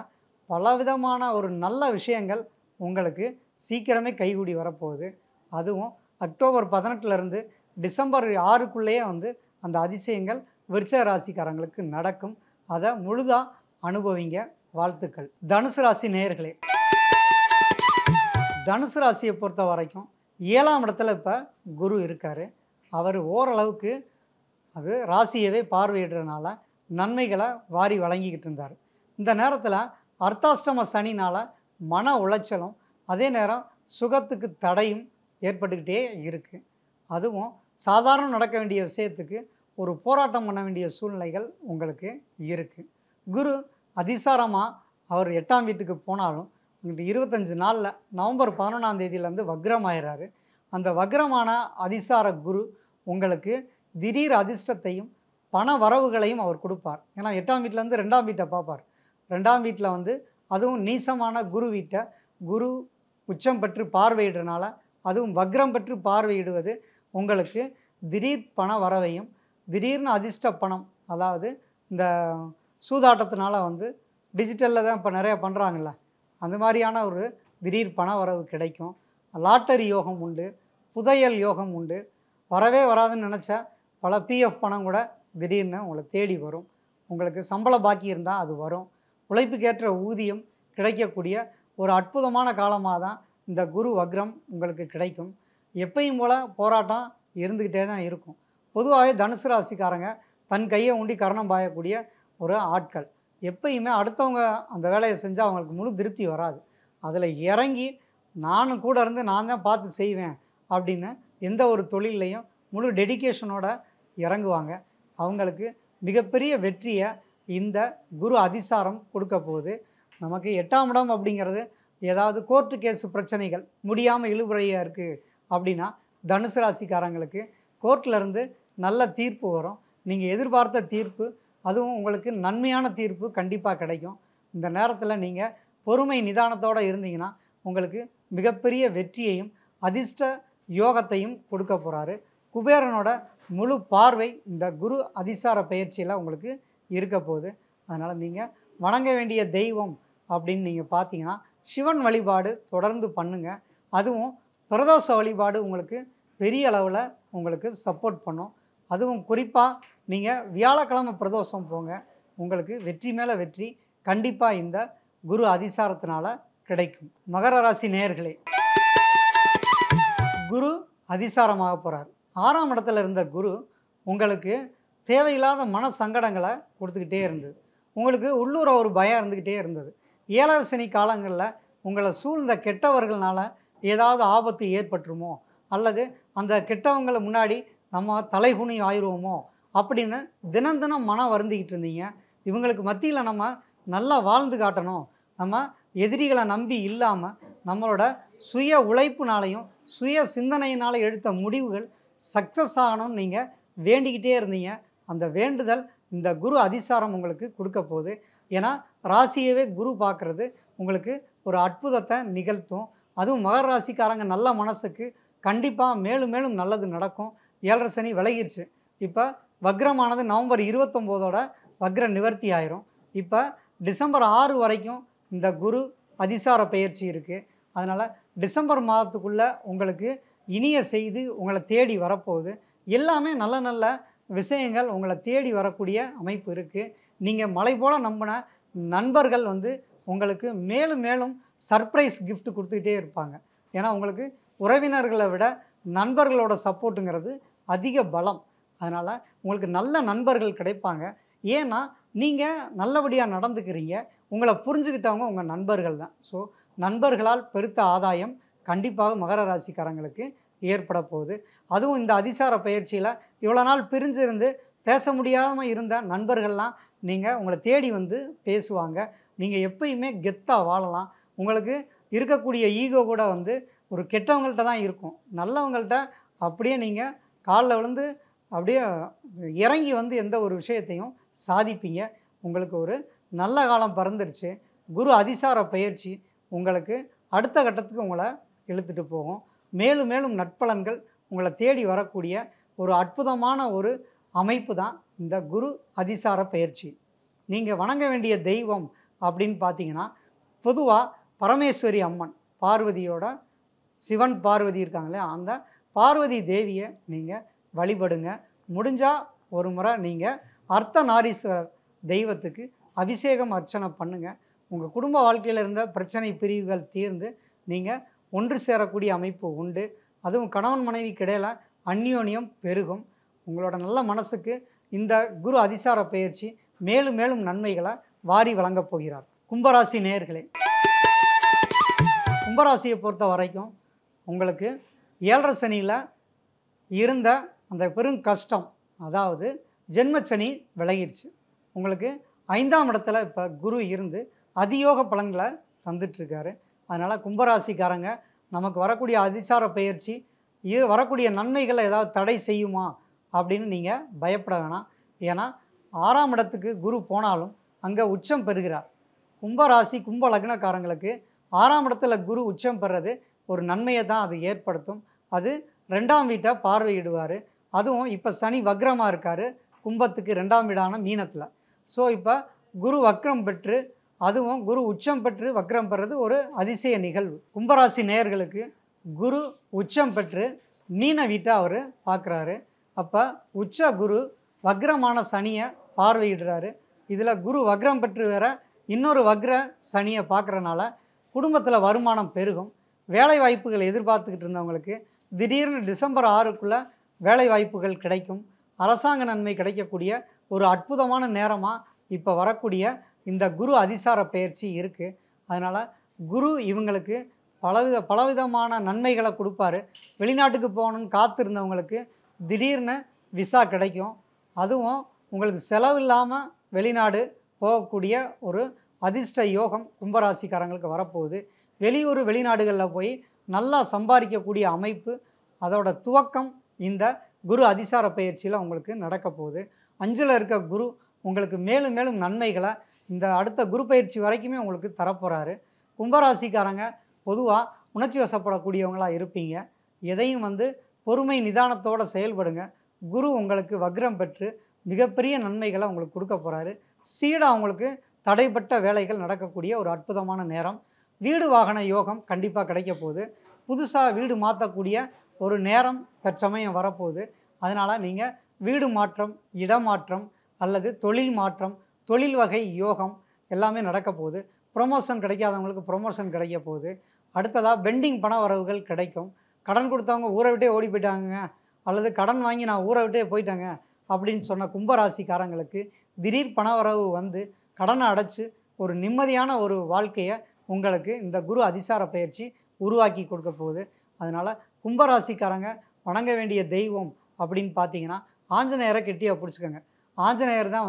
Speaker 4: பலவிதமான ஒரு நல்ல விஷயங்கள் உங்களுக்கு சீக்கிரமே கைகூடி வரப்போகுது. அதுவும் அக்டோபர் 18லேருந்து டிசம்பர் 6க்குள்ளேயே அந்த அதிசயங்கள் விருச்சிக ராசிக்காரங்களுக்கு நடக்கும். அதை முழுதாக அனுபவிங்க. வாழ்த்துக்கள். தனுசு ராசி நேயர்களே, தனுசு ராசியை பொறுத்த வரைக்கும் 7ஆம் இடத்துல இப்போ குரு இருக்கார். அவர் ஓரளவுக்கு அது ராசியவே பார்வையிடுறதுனால நன்மைகளை வாரி வழங்கிக்கிட்டு இருந்தார். இந்த நேரத்தில் அர்த்தாஷ்டம சனினால் மன உளைச்சலும் அதே நேரம் சுகத்துக்கு தடையும் ஏற்பட்டுக்கிட்டே இருக்குது. அதுவும் சாதாரண நடக்க வேண்டிய விஷயத்துக்கு ஒரு போராட்டம் பண்ண வேண்டிய சூழ்நிலைகள் உங்களுக்கு இருக்குது. குரு அதிசாரமாக அவர் 8ஆம் வீட்டுக்கு போனாலும் 25 நாளில் நவம்பர் 11ஆம் தேதியிலேருந்து வக்ரமாயிறாரு. அந்த வக்ரமான அதிசார குரு உங்களுக்கு திடீர் அதிர்ஷ்டத்தையும் பண வரவுகளையும் அவர் கொடுப்பார். ஏன்னா 8ஆம் வீட்டிலேருந்து 2ஆம் வீட்டை பார்ப்பார். 2ஆம் வீட்டில் அதுவும் நீசமான குரு வீட்டை குரு உச்சம் பெற்று பார்வையிடுறனால, அதுவும் வக்ரம் பெற்று பார்வையிடுவது உங்களுக்கு திடீர் பண வரவையும் திடீர்னு அதிர்ஷ்ட பணம், அதாவது இந்த சூதாட்டத்தினால டிஜிட்டலில் தான் இப்போ நிறையா பண்ணுறாங்கல்ல, அந்த மாதிரியான ஒரு திடீர் பண வரவு கிடைக்கும். லாட்டரி யோகம் உண்டு, புதையல் யோகம் உண்டு. வரவே வராதுன்னு நினச்சா பல பிஎஃப் பணம் கூட திடீர்னு உங்களை தேடி வரும். உங்களுக்கு சம்பள பாக்கி இருந்தால் அது வரும். உழைப்புக்கேற்ற ஊதியம் கிடைக்கக்கூடிய ஒரு அற்புதமான காலமாக தான் இந்த குரு வக்ரம் உங்களுக்கு கிடைக்கும். எப்பயும் போல் போராட்டம் இருந்துக்கிட்டே தான் இருக்கும். பொதுவாகவே தனுசு ராசிக்காரங்க தன் கையை ஊண்டி கரணம் பாயக்கூடிய ஒரு ஆட்கள். எப்பயுமே அடுத்தவங்க அந்த வேலையை செஞ்சால் அவங்களுக்கு முழு திருப்தி வராது. அதில் இறங்கி நானும் கூட இருந்து நான் தான் பார்த்து செய்வேன் அப்படின்னு எந்த ஒரு தொழிலையும் முழு டெடிகேஷனோட இறங்குவாங்க. அவங்களுக்கு மிகப்பெரிய வெற்றியை இந்த குரு அதிசாரம் கொடுக்க போகுது. நமக்கு 8ஆம் இடம் அப்படிங்கிறது ஏதாவது கோர்ட்டு கேஸு பிரச்சனைகள் முடியாமல் இழுபறையாக இருக்குது அப்படின்னா தனுசு ராசிக்காரங்களுக்கு கோர்ட்லேருந்து நல்ல தீர்ப்பு வரும். நீங்கள் எதிர்பார்த்த தீர்ப்பு, அதுவும் உங்களுக்கு நன்மையான தீர்ப்பு கண்டிப்பாக கிடைக்கும். இந்த நேரத்தில் நீங்கள் பொறுமை நிதானத்தோடு இருந்தீங்கன்னா உங்களுக்கு மிகப்பெரிய வெற்றியையும் அதிர்ஷ்ட யோகத்தையும் கொடுக்க போகிறாரு. குபேரனோட முழு பார்வை இந்த குரு அதிசார பயிற்சியில் உங்களுக்கு இருக்க போகுது. அதனால் நீங்கள் வணங்க வேண்டிய தெய்வம் அப்படின்னு நீங்கள் பார்த்தீங்கன்னா சிவன் வழிபாடு தொடர்ந்து பண்ணுங்கள். அதுவும் பிரதோஷ வழிபாடு உங்களுக்கு பெரிய அளவில் உங்களுக்கு சப்போர்ட் பண்ணும். அதுவும் குறிப்பாக நீங்கள் வியாழக்கிழமை பிரதோஷம் போங்க. உங்களுக்கு வெற்றி மேலே வெற்றி கண்டிப்பாக இந்த குரு அதிசாரத்தினால் கிடைக்கும். மகர ராசி நேயர்களே, குரு அதிசாரமாக போகிறார். 6ஆம் இடத்துல இருந்த குரு உங்களுக்கு தேவையில்லாத மன சங்கடங்களை கொடுத்துக்கிட்டே இருந்தது. உங்களுக்கு உள்ளூர ஒரு பயம் இருந்துக்கிட்டே இருந்தது. 7 சனி காலங்களில் உங்களை சூழ்ந்த கெட்டவர்களால் ஏதாவது ஆபத்து ஏற்பட்டுருமோ, அல்லது அந்த கெட்டவங்களை முன்னாடி நம்ம தலைகுனி ஆயிடுவோமோ அப்படின்னு தினம் தினம் மனம் வருந்திக்கிட்டு இருந்தீங்க. இவங்களுக்கு மத்தியில் நம்ம நல்லா வாழ்ந்து காட்டணும், நம்ம எதிரிகளை நம்பி இல்லாமல் நம்மளோட சுய உழைப்புனாலையும் சுய சிந்தனையினால் எடுத்த முடிவுகள் சக்ஸஸ் ஆகணும்னு நீங்கள் வேண்டிக்கிட்டே இருந்தீங்க. அந்த வேண்டுதல் இந்த குரு அதிசாரம் உங்களுக்கு கொடுக்க போகுது. ஏன்னா ராசியவே குரு பார்க்குறது உங்களுக்கு ஒரு அற்புதத்தை நிகழ்த்தும். அதுவும் மகர ராசிக்காரங்க நல்ல மனசுக்கு கண்டிப்பாக மேலும் மேலும் நல்லது நடக்கும். 7.5 சனி விலகிருச்சு. இப்போ வக்ரமானது நவம்பர் 29 வக்ர நிவர்த்தி ஆயிரும். இப்போ டிசம்பர் 6 வரைக்கும் இந்த குரு அதிசார பெயர்ச்சி இருக்குது. அதனால் டிசம்பர் மாதத்துக்குள்ளே உங்களுக்கு இனிய செய்தி உங்களை தேடி வரப்போகுது. எல்லாமே நல்ல நல்ல விஷயங்கள் உங்களை தேடி வரக்கூடிய அமைப்பு இருக்குது. நீங்கள் மலை போல் நம்பின நண்பர்கள் உங்களுக்கு மேலும் மேலும் சர்ப்ரைஸ் கிஃப்ட் கொடுத்துக்கிட்டே இருப்பாங்க. ஏன்னா உங்களுக்கு உறவினர்களை விட நண்பர்களோட சப்போர்ட்டுங்கிறது அதிக பலம். அதனால் உங்களுக்கு நல்ல நண்பர்கள் கிடைப்பாங்க. ஏன்னா நீங்கள் நல்லபடியாக நடந்துக்கிறீங்க. உங்களை புரிஞ்சுக்கிட்டவங்க உங்கள் நண்பர்கள் தான். ஸோ நண்பர்களால் பெருத்த ஆதாயம் கண்டிப்பாக மகர ராசிக்காரங்களுக்கு ஏற்பட போகுது. அதுவும் இந்த அதிசார பயிற்சியில் இவ்வளோ நாள் பிரிஞ்சிருந்து பேச முடியாமல் இருந்த நண்பர்கள்லாம் உங்களை தேடி பேசுவாங்க. நீங்கள் எப்பயுமே கெத்தாக வாழலாம். உங்களுக்கு இருக்கக்கூடிய ஈகோ கூட ஒரு கெட்டவங்கள்ட்ட தான் இருக்கும். நல்லவங்கள்ட்ட அப்படியே நீங்கள் காலில் விழுந்து அப்படியே இறங்கி எந்த ஒரு விஷயத்தையும் சாதிப்பீங்க. உங்களுக்கு ஒரு நல்ல காலம் பிறந்துருச்சு. குரு அதிசார பயிற்சி உங்களுக்கு அடுத்த கட்டத்துக்கு உங்களை இழுத்துட்டு போகும். மேலும் மேலும் நட்பலன்கள் உங்களை தேடி வரக்கூடிய ஒரு அற்புதமான ஒரு அமைப்பு தான் இந்த குரு அதிசார பயிற்சி. நீங்கள் வணங்க வேண்டிய தெய்வம் அப்படின்னு பார்த்தீங்கன்னா, பொதுவாக பரமேஸ்வரி அம்மன், பார்வதியோட சிவன் பார்வதி இருக்காங்களே, அந்த பார்வதி தேவியை நீங்கள் வழிபடுங்க. முடிஞ்சால் ஒரு முறை நீங்கள் அர்த்தநாரீஸ்வரர் தெய்வத்துக்கு அபிஷேகம் அர்ச்சனை பண்ணுங்கள். உங்கள் குடும்ப வாழ்க்கையில் இருந்த பிரச்சனை பிரிவுகள் தீர்ந்து நீங்கள் ஒன்று சேரக்கூடிய அமைப்பு உண்டு. அதுவும் கணவன் மனைவிக்கு இடையில் அந்யோன்யம் பெருகும். உங்களோட நல்ல மனசுக்கு இந்த குரு அதிசார பயிற்சி மேலும் மேலும் நன்மைகளை வாரி வழங்கப் போகிறார். கும்பராசி நேயர்களே, கும்பராசியை பொறுத்த வரைக்கும் உங்களுக்கு 7.5 சனியில் இருந்த அந்த பெரும் கஷ்டம், அதாவது ஜென்மச்சனி விலகிருச்சு. உங்களுக்கு 5ஆம் இடத்துல இப்போ குரு இருந்து அதியோக பலன்களை தந்துட்டுருக்காரு. அதனால் கும்பராசிக்காரங்க நமக்கு வரக்கூடிய அதிசார பயிற்சி வரக்கூடிய நன்மைகளை ஏதாவது தடை செய்யுமா அப்படின்னு நீங்கள் பயப்பட வேணாம். ஏன்னா 6ஆம் இடத்துக்கு குரு போனாலும் அங்கே உச்சம் பெறுகிறார். கும்பராசி கும்ப லக்னக்காரங்களுக்கு 6ஆம் இடத்துல குரு உச்சம் பெறுறது ஒரு நன்மையை தான் அது ஏற்படுத்தும். அது 2ஆம் வீட்டை பார்வையிடுவார். அதுவும் இப்போ சனி வக்ரமாக இருக்கார் கும்பத்துக்கு 2ஆம் வீடான மீனத்தில். ஸோ இப்போ குரு வக்ரம் பெற்று, அதுவும் குரு உச்சம் பெற்று வக்ரம் பெறுறது ஒரு அதிசய நிகழ்வு. கும்பராசி நேயர்களுக்கு குரு உச்சம் பெற்று மீன வீட்டை அவர் பார்க்குறாரு. அப்போ உச்ச குரு வக்ரமான சனியை பார்வையிடுறாரு. இதில் குரு வக்ரம் பெற்று வேற இன்னொரு வக்ர சனியை பார்க்குறனால குடும்பத்தில் வருமானம் பெருகும். வேலை வாய்ப்புகள் எதிர்பார்த்துக்கிட்டு இருந்தவங்களுக்கு திடீர்னு டிசம்பர் 6க்குள்ளே வேலை வாய்ப்புகள் கிடைக்கும். அரசாங்க நன்மை கிடைக்கக்கூடிய ஒரு அற்புதமான நேரமாக இப்போ வரக்கூடிய இந்த குரு அதிசார பயிற்சி இருக்குது. அதனால் குரு இவங்களுக்கு பலவிதமான நன்மைகளை கொடுப்பாரு. வெளிநாட்டுக்கு போகணுன்னு காத்திருந்தவங்களுக்கு திடீர்னு விசா கிடைக்கும். அதுவும் உங்களுக்கு செலவு இல்லாமல் வெளிநாடு போகக்கூடிய ஒரு அதிர்ஷ்ட யோகம் கும்பராசிக்காரங்களுக்கு வரப்போகுது. வெளியூர் வெளிநாடுகளில் போய் நல்லா சம்பாதிக்கக்கூடிய அமைப்பு, அதோட துவக்கம் இந்த குரு அதிசார பயிற்சியில் உங்களுக்கு நடக்க போகுது. 5ல் இருக்க குரு உங்களுக்கு மேலும் மேலும் நன்மைகளை இந்த அடுத்த குரு பயிற்சி வரைக்குமே உங்களுக்கு தரப்போகிறாரு. கும்பராசிக்காரங்க பொதுவாக உணர்ச்சி வசப்படக்கூடியவங்களாக இருப்பீங்க. எதையும் பொறுமை நிதானத்தோடு செயல்படுங்க. குரு உங்களுக்கு வக்ரம் பெற்று மிகப்பெரிய நன்மைகளை உங்களுக்கு கொடுக்க போகிறாரு. ஸ்பீடாக உங்களுக்கு தடைப்பட்ட வேலைகள் நடக்கக்கூடிய ஒரு அற்புதமான நேரம். வீடு வாகன யோகம் கண்டிப்பாக கிடைக்க போகுது. புதுசாக வீடு மாற்றக்கூடிய ஒரு நேரம் தற்சமயம் வரப்போகுது. அதனால் நீங்கள் வீடு மாற்றம், இடமாற்றம் அல்லது தொழில் மாற்றம், தொழில் வகை யோகம் எல்லாமே நடக்க போகுது. ப்ரொமோஷன் கிடைக்காதவங்களுக்கு ப்ரொமோஷன் கிடைக்க போகுது. அடுத்ததாக பெண்டிங் பண வரவுகள் கிடைக்கும். கடன் கொடுத்தவங்க ஊரை விட்டே ஓடி போயிட்டாங்க, அல்லது கடன் வாங்கி நான் ஊரை விட்டே போயிட்டாங்க அப்படின்னு சொன்ன கும்பராசிக்காரங்களுக்கு திடீர் பண வரவு கடனை அடைச்சி ஒரு நிம்மதியான ஒரு வாழ்க்கையை உங்களுக்கு இந்த குரு அதிசார பயிற்சி உருவாக்கி கொடுக்க போகுது. அதனால் கும்பராசிக்காரங்க வணங்க வேண்டிய தெய்வம் அப்படின்னு பார்த்தீங்கன்னா ஆஞ்சநேயரை கெட்டியாக பிடிச்சிக்கோங்க. ஆஞ்சநேயர் தான்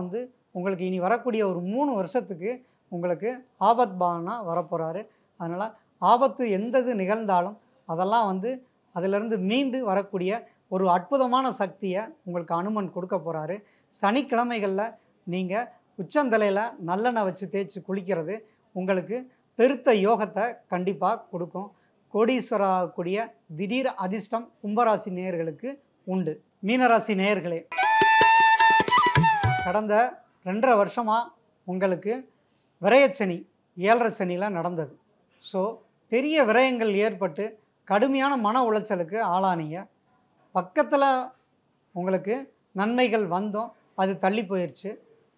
Speaker 4: உங்களுக்கு இனி வரக்கூடிய ஒரு 3 வருஷத்துக்கு உங்களுக்கு ஆபத் பாவனா வரப்போகிறாரு. அதனால் ஆபத்து எந்தது நிகழ்ந்தாலும் அதெல்லாம் அதிலிருந்து மீண்டு வரக்கூடிய ஒரு அற்புதமான சக்தியை உங்களுக்கு அனுமன் கொடுக்க போகிறாரு. சனிக்கிழமைகளில் நீங்கள் உச்சந்தலையில் நல்லெண்ணெய் வச்சு தேய்ச்சி குளிக்கிறது உங்களுக்கு பெருத்த யோகத்தை கண்டிப்பாக கொடுக்கும். கோடீஸ்வரர் ஆகக்கூடிய திடீர் அதிர்ஷ்டம் கும்பராசி நேயர்களுக்கு உண்டு. மீனராசி நேயர்களே, கடந்த 2.5 வருஷமாக உங்களுக்கு விரயச்சனி 7.5 சனியில் நடந்தது. ஸோ பெரிய விரயங்கள் ஏற்பட்டு கடுமையான மன உளைச்சலுக்கு ஆளானீங்க. பக்கத்தில் உங்களுக்கு நன்மைகள் வந்தோம், அது தள்ளி போயிடுச்சு.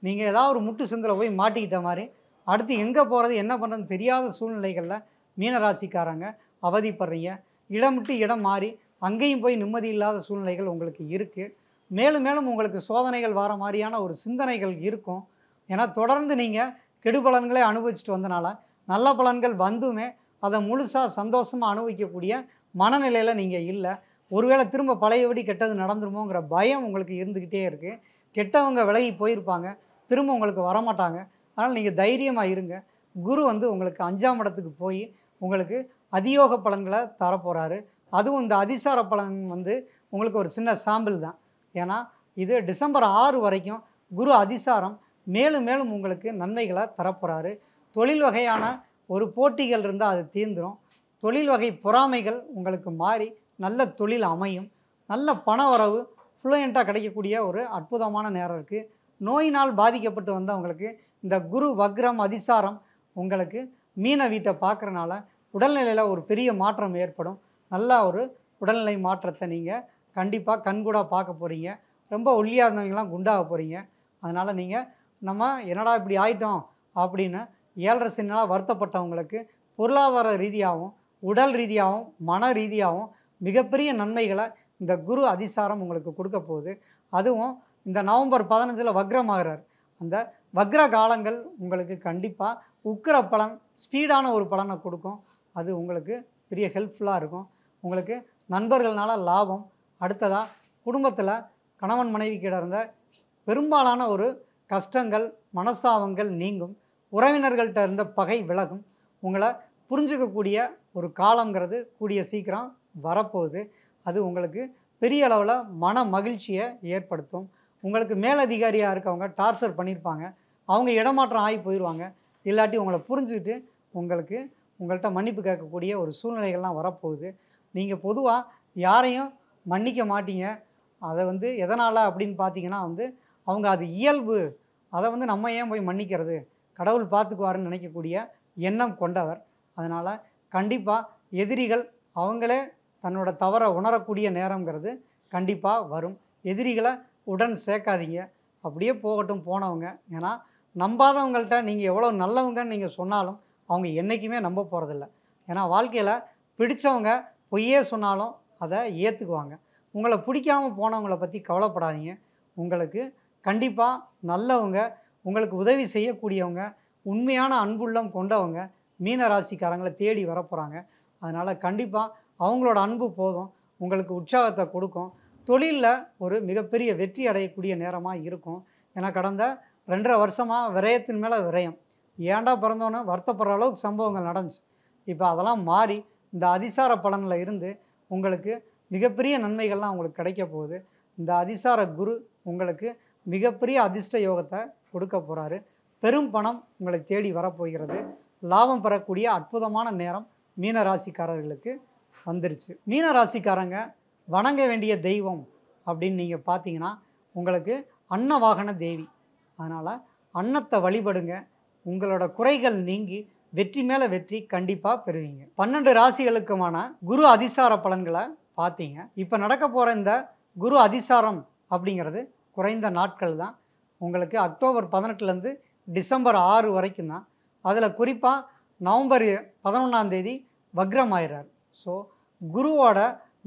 Speaker 4: நீங்கள் ஏதாவது ஒரு முட்டு சந்தில் போய் மாட்டிக்கிட்ட மாதிரி அடுத்து எங்கே போகிறது என்ன பண்ணுறதுன்னு தெரியாத சூழ்நிலைகளில் மீனராசிக்காரங்க அவதிப்படுறீங்க. இடம் விட்டு இடம் மாறி அங்கேயும் போய் நிம்மதி இல்லாத சூழ்நிலைகள் உங்களுக்கு இருக்குது. மேலும் மேலும் உங்களுக்கு சோதனைகள் வர மாதிரியான ஒரு சிந்தனைகள் இருக்கும். ஏன்னா தொடர்ந்து நீங்கள் கெடுபலன்களே அனுபவிச்சுட்டு வந்தனால நல்ல பலன்கள் வந்துமே அதை முழுசாக சந்தோஷமாக அனுபவிக்கக்கூடிய மனநிலையில் நீங்கள் இல்லை. ஒருவேளை திரும்ப பழையபடி கெட்டது நடந்துருமோங்கிற பயம் உங்களுக்கு இருந்துக்கிட்டே இருக்குது. கெட்டவங்க விலகி போயிருப்பாங்க, திரும்ப உங்களுக்கு வரமாட்டாங்க. அதனால் நீங்கள் தைரியமாக இருங்க. குரு உங்களுக்கு 5ஆம் இடத்துக்கு போய் உங்களுக்கு அதியோக பலன்களை தரப்போகிறாரு. அதுவும் இந்த அதிசார பலன் உங்களுக்கு ஒரு சின்ன சாம்பிள் தான். ஏன்னா இது டிசம்பர் 6 வரைக்கும் குரு அதிசாரம் மேலும் மேலும் உங்களுக்கு நன்மைகளை தரப்போகிறாரு. தொழில் வகையான ஒரு போட்டிகள் இருந்தால் அது தீர்ந்துடும். தொழில் வகை பொறாமைகள் உங்களுக்கு மாறி நல்ல தொழில் அமையும். நல்ல பண வரவு ஃப்ளூயண்ட்டாக கிடைக்கக்கூடிய ஒரு அற்புதமான நேரம் இருக்குது. நோயினால் பாதிக்கப்பட்டு வந்தவங்களுக்கு இந்த குரு வக்ரம் அதிசாரம் உங்களுக்கு மீன வீட்டை பார்க்குறனால உடல்நிலையில் ஒரு பெரிய மாற்றம் ஏற்படும். நல்ல ஒரு உடல்நிலை மாற்றத்தை நீங்கள் கண்டிப்பாக கண்கூடாக பார்க்க போகிறீங்க. ரொம்ப ஒல்லியாக இருந்தவங்களாம் குண்டாக போகிறீங்க. அதனால் நீங்கள் நம்ம என்னடா இப்படி ஆயிட்டோம் அப்படின்னு 7.5 சனியால் வருத்தப்பட்டவங்களுக்கு பொருளாதார ரீதியாகவும் உடல் ரீதியாகவும் மன ரீதியாகவும் மிகப்பெரிய நன்மைகளை இந்த குரு அதிசாரம் உங்களுக்கு கொடுக்க போகுது. அதுவும் இந்த நவம்பர் 15 வக்ரமாகிறார். அந்த வக்ர காலங்கள் உங்களுக்கு கண்டிப்பாக உக்கிர பலன், ஸ்பீடான ஒரு பலனை கொடுக்கும். அது உங்களுக்கு பெரிய ஹெல்ப்ஃபுல்லாக இருக்கும். உங்களுக்கு நண்பர்களால் லாபம். அடுத்ததாக குடும்பத்தில் கணவன் மனைவிக்கிட்ட இருந்த பெரும்பாலான ஒரு கஷ்டங்கள் மனஸ்தாபங்கள் நீங்கும். உறவினர்கள்ட்ட இருந்த பகை விலகும். உங்களை புரிஞ்சுக்கக்கூடிய ஒரு காலங்கிறது கூடிய சீக்கிரம் வரப்போகுது. அது உங்களுக்கு பெரிய அளவில் மன மகிழ்ச்சியை ஏற்படுத்தும். உங்களுக்கு மேலதிகாரியாக இருக்கவங்க டார்ச்சர் பண்ணியிருப்பாங்க, அவங்க இடமாற்றம் ஆகி போயிடுவாங்க. இல்லாட்டி உங்களை புரிஞ்சுக்கிட்டு உங்கள்கிட்ட மன்னிப்பு கேட்கக்கூடிய ஒரு சூழ்நிலைகள்லாம் வரப்போகுது. நீங்கள் பொதுவாக யாரையும் மன்னிக்க மாட்டீங்க. அதை எதனால் அப்படின்னு பார்த்தீங்கன்னா அவங்க அது இயல்பு. அதை நம்ம ஏன் போய் மன்னிக்கிறது, கடவுள் பார்த்துக்குவாருன்னு நினைக்கக்கூடிய எண்ணம் கொண்டவர். அதனால் கண்டிப்பாக எதிரிகள் அவங்களே தன்னோட தவறை உணரக்கூடிய நேரங்கிறது கண்டிப்பாக வரும். எதிரிகளை உடன் சேர்க்காதீங்க, அப்படியே போகட்டும் போனவங்க. ஏன்னா நம்பாதவங்கள்ட்ட நீங்கள் எவ்வளோ நல்லவங்கன்னு நீங்கள் சொன்னாலும் அவங்க என்றைக்குமே நம்ப போகிறதில்ல. ஏன்னா வாழ்க்கையில் பிடிச்சவங்க பொய்யே சொன்னாலும் அதை ஏற்றுக்குவாங்க. உங்களை பிடிக்காமல் போனவங்கள பற்றி கவலைப்படாதீங்க. உங்களுக்கு கண்டிப்பாக நல்லவங்க, உங்களுக்கு உதவி செய்யக்கூடியவங்க, உண்மையான அன்புள்ளம் கொண்டவங்க மீன ராசிக்காரங்களை தேடி வரப்போகிறாங்க. அதனால் கண்டிப்பாக அவங்களோட அன்பு போதும், உங்களுக்கு உற்சாகத்தை கொடுக்கும். தொழிலில் ஒரு மிகப்பெரிய வெற்றி அடையக்கூடிய நேரமாக இருக்கும். ஏன்னா கடந்த 2.5 வருஷமாக விரயத்தின் மேலே விரயம், ஏன்டா பிறந்தோன்னு வருத்தப்படுற அளவுக்கு சம்பவங்கள் நடந்துச்சு. இப்போ அதெல்லாம் மாறி இந்த அதிசார பலனில் இருந்து உங்களுக்கு மிகப்பெரிய நன்மைகள்லாம் உங்களுக்கு கிடைக்க போகுது. இந்த அதிசார குரு உங்களுக்கு மிகப்பெரிய அதிர்ஷ்ட யோகத்தை கொடுக்க போகிறாரு. பெரும் பணம் உங்களை தேடி வரப்போகிறது. லாபம் பெறக்கூடிய அற்புதமான நேரம் மீன ராசிக்காரர்களுக்கு வந்துருச்சு. மீன ராசிக்காரங்க வணங்க வேண்டிய தெய்வம் அப்படின்னு நீங்கள் பார்த்தீங்கன்னா உங்களுக்கு அன்னவாகன தேவி. அதனால் அன்னத்தை வழிபடுங்க. உங்களோட குறைகள் நீங்கி வெற்றி மேலே வெற்றி கண்டிப்பாக பெறுவீங்க. 12 ராசிகளுக்குமான குரு அதிசார பலன்களை பார்த்தீங்க. இப்போ நடக்க போகிற இந்த குரு அதிசாரம் அப்படிங்கிறது குறைந்த நாட்கள் தான். உங்களுக்கு அக்டோபர் 18லேருந்து டிசம்பர் 6 வரைக்கும் தான். அதில் குறிப்பாக நவம்பர் 11ஆம் தேதி வக்ரமாயிறார். ஸோ குருவோட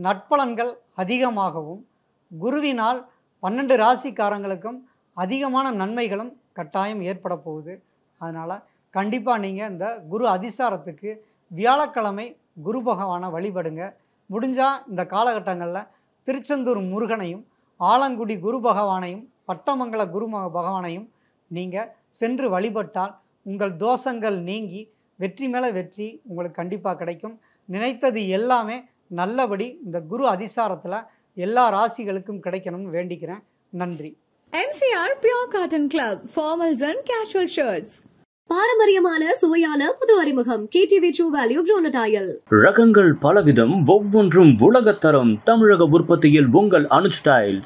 Speaker 4: நட்பலன்கள் அதிகமாகவும் குருவினால் 12 ராசிக்காரங்களுக்கும் அதிகமான நன்மைகளும் கட்டாயம் ஏற்பட போகுது. அதனால் கண்டிப்பாக நீங்கள் இந்த குரு அதிசாரத்துக்கு வியாழக்கிழமை குரு பகவானை வழிபடுங்க. முடிஞ்சால் இந்த காலகட்டங்களில் திருச்செந்தூர் முருகனையும் ஆலங்குடி குரு பகவானையும் பட்டமங்கல குரு பகவானையும் நீங்கள் சென்று வழிபட்டால் உங்கள் தோஷங்கள் நீங்கி வெற்றி மேலே வெற்றி உங்களுக்கு கண்டிப்பாக கிடைக்கும். நினைத்தது எல்லாமே நல்லபடி இந்த குரு அதிசாரத்தில் எல்லா ராசிகளுக்கும் கிடைக்கணும்னு வேண்டிக்கிறேன். நன்றி.
Speaker 1: MCR Pure Cotton Club, formals and casual shirts.
Speaker 2: பாரம்பரியமான சுவையான புது அறிமுகம் KTV True Value Bronatile.
Speaker 3: ரகங்கள் பலவிதம், ஒவ்வொன்றும் உலகத்தரம். தமிழக உற்பத்தியில் உங்கள் அனுஜ் டைல்ஸ்.